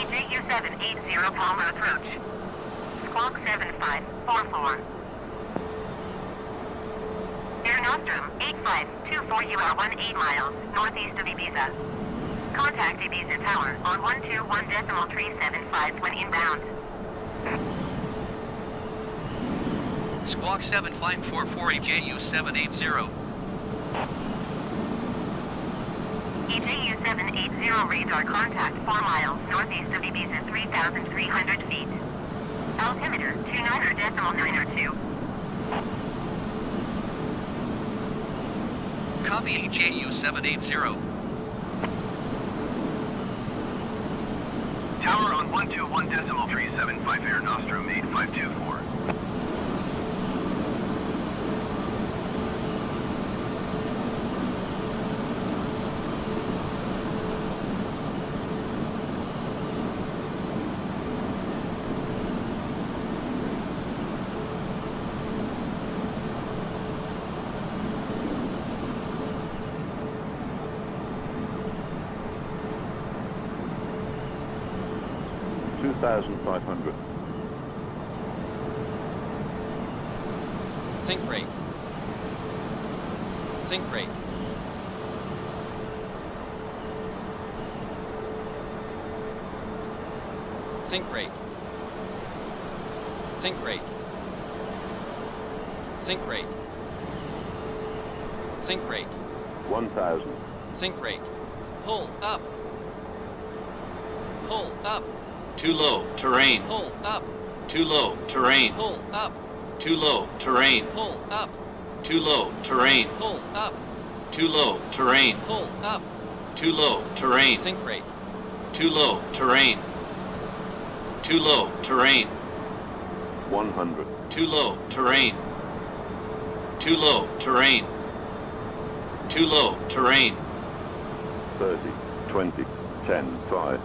EJU780 Palmer approach. Squawk 7544. Air Nostrum 8524, you are 18 miles northeast of Ibiza. Contact Ibiza Tower on 121.375 when inbound. Squawk 7544 EJU780. EJU780 radar contact 4 miles northeast of Ibiza 3,300 feet. Altimeter 29.902. Copy EJU780. Tower on 121.375 Air Nostrum 8524. $2,500. Sync rate. Sync rate. Sync rate. Sync rate. Sync rate. Sync rate. 1,000. Sync rate. Pull up. Pull up. Too low, terrain. Pull up. Too low, terrain. Pull up. Too low, terrain. Pull up. Too low, terrain. Pull up. Too low, terrain. Pull up. Too low, terrain. Sync rate. Too low, terrain. Too low, terrain. 100. Too low, terrain. Too low, terrain. Too low, terrain. 30, 20, 10, 5.